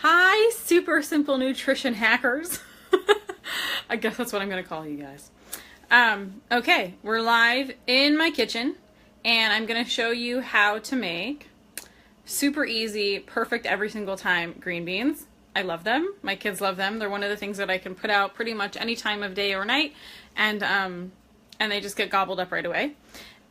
Hi, super simple nutrition hackers. I guess that's what I'm going to call you guys. Okay, we're live in my kitchen, and I'm going to show you how to make super easy, perfect every single time green beans. I love them. My kids love them. They're one of the things that I can put out pretty much any time of day or night, and they just get gobbled up right away.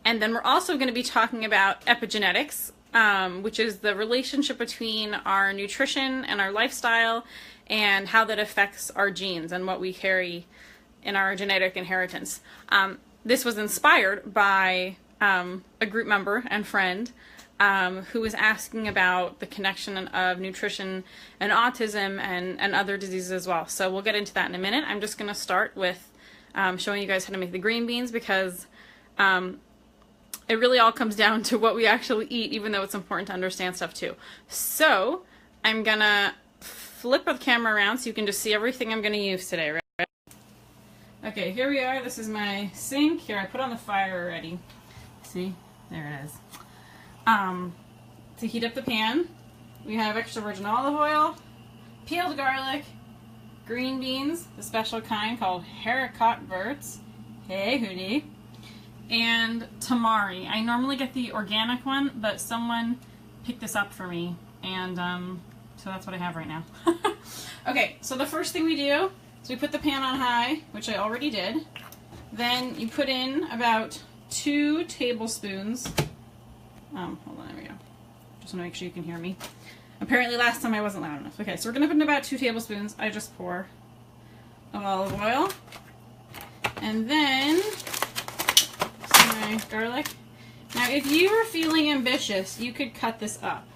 And then we're also going to be talking about epigenetics, which is the relationship between our nutrition and our lifestyle and how that affects our genes and what we carry in our genetic inheritance. This was inspired by a group member and friend who was asking about the connection of nutrition and autism and other diseases as well. So we'll get into that in a minute. I'm just going to start with showing you guys how to make the green beans because it really all comes down to what we actually eat, even though it's important to understand stuff too. So I'm going to flip the camera around so you can just see everything I'm going to use today, right? Okay, here we are. This is my sink. Here, I put on the fire already. See? There it is. To heat up the pan, we have extra virgin olive oil, peeled garlic, green beans, the special kind called Haricot Verts. Hey, hootie. And tamari. I normally get the organic one, but someone picked this up for me, and so that's what I have right now. Okay, so the first thing we do is we put the pan on high, which I already did. Then you put in about 2 tablespoons. Hold on, there we go. Just want to make sure you can hear me. Apparently last time I wasn't loud enough. Okay, so we're going to put in about 2 tablespoons. I just pour of olive oil. And then my garlic. Now, if you were feeling ambitious, you could cut this up,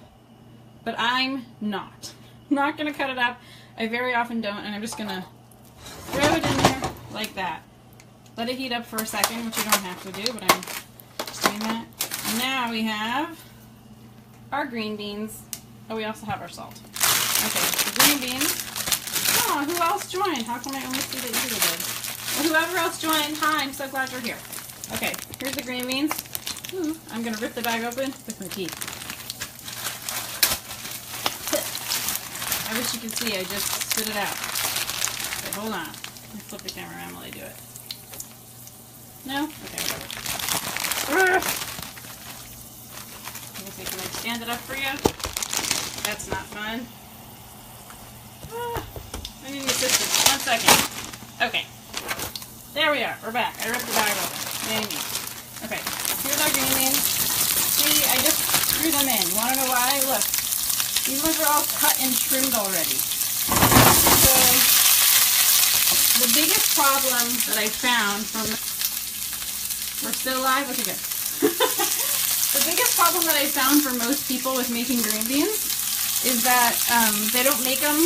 but I'm not. Not going to cut it up. I very often don't, and I'm just going to throw it in there like that. Let it heat up for a second, which you don't have to do, but I'm just doing that. And now we have our green beans. Oh, we also have our salt. Okay, the green beans. Oh, who else joined? How come I only see that you did? Well, whoever else joined, hi, I'm so glad you're here. Okay, here's the green beans. Ooh, I'm going to rip the bag open with my teeth. I wish you could see, I just spit it out. Okay, hold on. Let's flip the camera around while I do it. No? Okay, whatever. Let me see, can I stand it up for you? That's not fun. I need assistance. 1 second. Okay. There we are. We're back. I ripped the bag open. Maybe. Okay. Here's our green beans. See, I just threw them in. You want to know why? Look. These ones are all cut and trimmed already. So, the biggest problem that I found from... We're still alive? Okay, good. The biggest problem that I found for most people with making green beans is that they don't make them...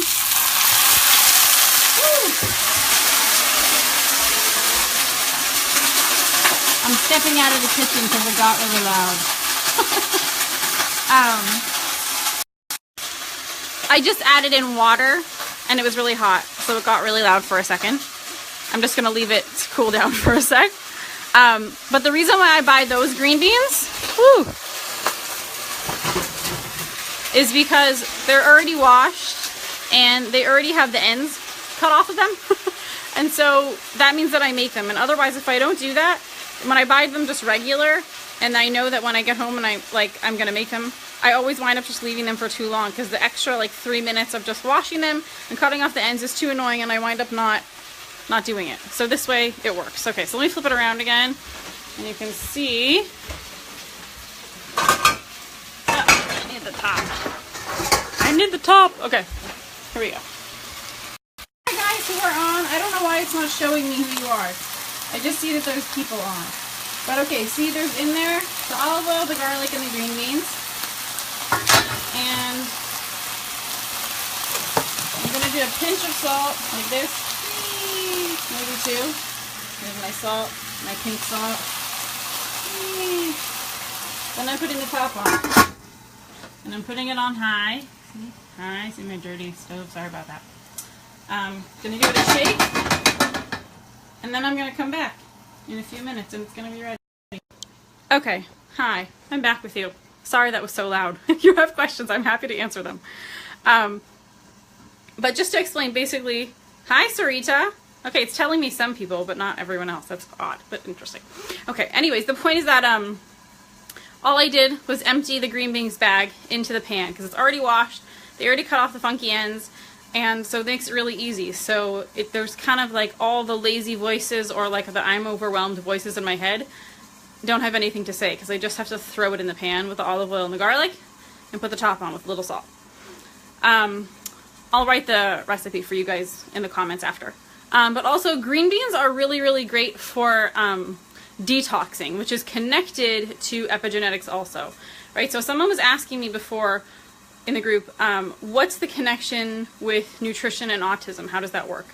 Woo! I'm stepping out of the kitchen because it got really loud. I just added in water and it was really hot, so it got really loud for a second. I'm just going to leave it to cool down for a sec. But the reason why I buy those green beans is because they're already washed and they already have the ends cut off of them. And so that means that I make them. And otherwise, if I don't do that, when I buy them just regular, and I know that when I get home and I'm gonna make them, I always wind up just leaving them for too long because the extra 3 minutes of just washing them and cutting off the ends is too annoying, and I wind up not doing it. So this way it works. Okay, so let me flip it around again, and you can see. Oh, I need the top. I need the top. Okay, here we go. Hi guys who are on. I don't know why it's not showing me who you are. I just see that there's people on. But okay, see there's in there the olive oil, the garlic, and the green beans. And I'm going to do a pinch of salt like this. Maybe 2. Here's my salt, my pink salt. Then I'm putting the top on. And I'm putting it on high. See? High. See my dirty stove? Sorry about that. Going to give it a shake. And then I'm going to come back in a few minutes and it's going to be ready. Okay, hi, I'm back with you. Sorry that was so loud. If you have questions, I'm happy to answer them. But just to explain, basically, hi, Sarita. Okay, it's telling me some people, but not everyone else. That's odd, but interesting. Okay, anyways, the point is that all I did was empty the green beans bag into the pan because it's already washed. They already cut off the funky ends, and so it makes it really easy. So there's kind of like all the lazy voices or like the I'm overwhelmed voices in my head don't have anything to say because I just have to throw it in the pan with the olive oil and the garlic and put the top on with a little salt. I'll write the recipe for you guys in the comments after. But also green beans are really, really great for detoxing, which is connected to epigenetics also, right? So someone was asking me before in the group, what's the connection with nutrition and autism? How does that work?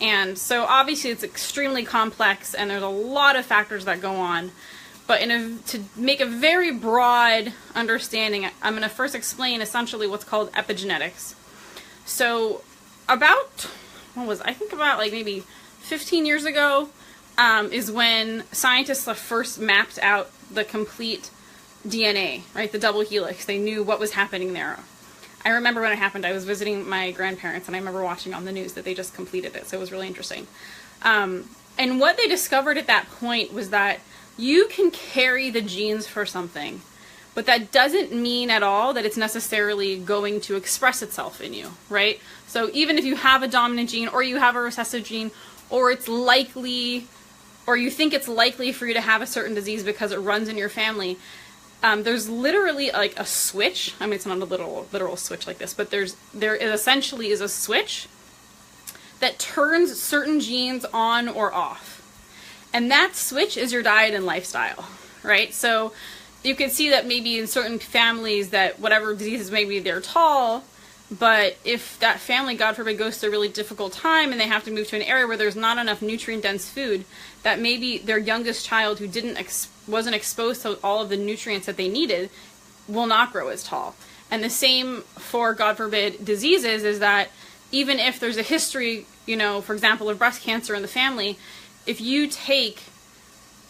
And so obviously it's extremely complex and there's a lot of factors that go on. But to make a very broad understanding, I'm going to first explain essentially what's called epigenetics. So about, I think about like maybe 15 years ago is when scientists first mapped out the complete DNA, right? The double helix. They knew what was happening there. I remember when it happened, I was visiting my grandparents and I remember watching on the news that they just completed it. So it was really interesting. And what they discovered at that point was that you can carry the genes for something, but that doesn't mean at all that it's necessarily going to express itself in you, right? So even if you have a dominant gene or you have a recessive gene, or it's likely, or you think it's likely for you to have a certain disease because it runs in your family, there's literally like a switch. I mean, it's not a literal switch like this, but there essentially is a switch that turns certain genes on or off. And that switch is your diet and lifestyle, right? So you can see that maybe in certain families that whatever diseases, maybe they're tall, but if that family, God forbid, goes through a really difficult time and they have to move to an area where there's not enough nutrient-dense food, that maybe their youngest child who wasn't exposed to all of the nutrients that they needed will not grow as tall. And the same for, God forbid, diseases is that even if there's a history, you know, for example, of breast cancer in the family, if you take,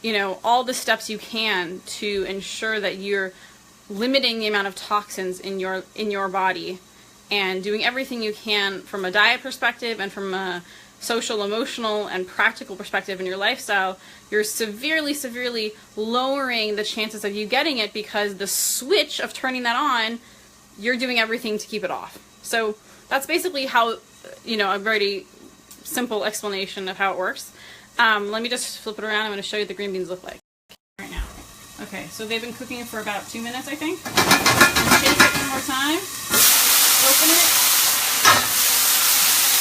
you know, all the steps you can to ensure that you're limiting the amount of toxins in your body and doing everything you can from a diet perspective and from a social, emotional, and practical perspective in your lifestyle, you're severely, severely lowering the chances of you getting it because the switch of turning that on, you're doing everything to keep it off. So that's basically how, you know, a very simple explanation of how it works. Let me just flip it around. I'm going to show you what the green beans look like right now. Okay, so they've been cooking for about 2 minutes, I think. Shake it one more time. Open it.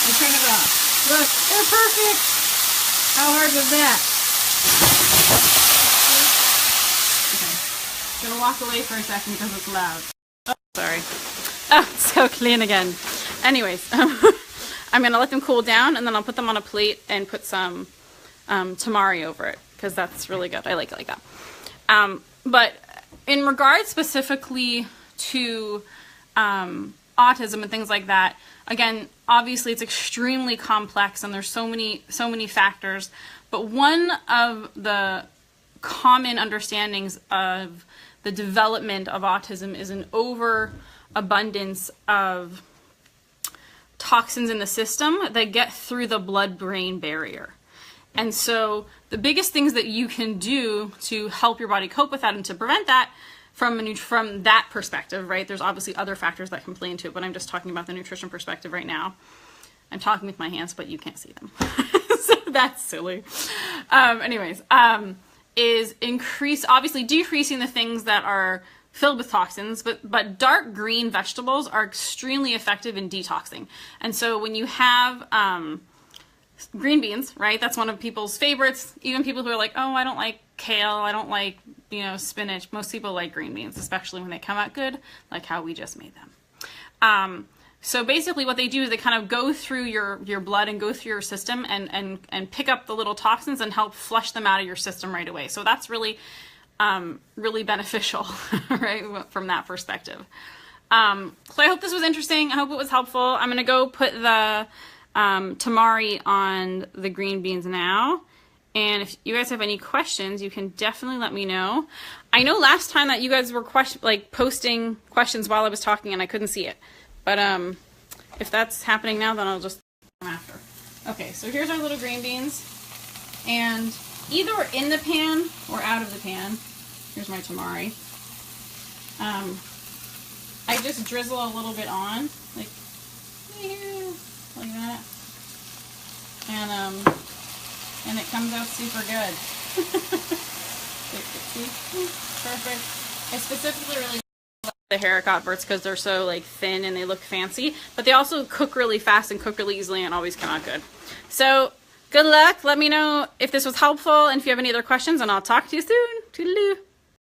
And turn it off. Look, they're perfect. How hard was that? Okay. I'm going to walk away for a second because it's loud. Oh, sorry. Oh, it's so clean again. Anyways, I'm going to let them cool down and then I'll put them on a plate and put some tamari over it because that's really good. I like it like that. But in regards specifically to autism and things like that, again, obviously it's extremely complex and there's so many factors. But one of the common understandings of the development of autism is an overabundance of toxins in the system that get through the blood-brain barrier. And so the biggest things that you can do to help your body cope with that and to prevent that from that perspective, right? There's obviously other factors that can play into it, but I'm just talking about the nutrition perspective right now. I'm talking with my hands, but you can't see them. So that's silly. Is obviously decreasing the things that are filled with toxins, but dark green vegetables are extremely effective in detoxing. And so when you have green beans, right? That's one of people's favorites. Even people who are like, oh, I don't like kale, I don't like, you know, spinach. Most people like green beans, especially when they come out good, like how we just made them. So basically what they do is they kind of go through your blood and go through your system and pick up the little toxins and help flush them out of your system right away. So that's really, really beneficial, right? From that perspective. So I hope this was interesting. I hope it was helpful. I'm going to go put the tamari on the green beans now. And if you guys have any questions, you can definitely let me know. I know last time that you guys were posting questions while I was talking and I couldn't see it. But if that's happening now, then I'll just after. Okay, so here's our little green beans, and either we're in the pan or out of the pan. Here's my tamari. I just drizzle a little bit on, like that, and it comes out super good. Perfect. I specifically really like the Haricot Verts because they're so like thin and they look fancy, but they also cook really fast and cook really easily and always come out good. So good luck. Let me know if this was helpful and if you have any other questions, and I'll talk to you soon. Toodaloo.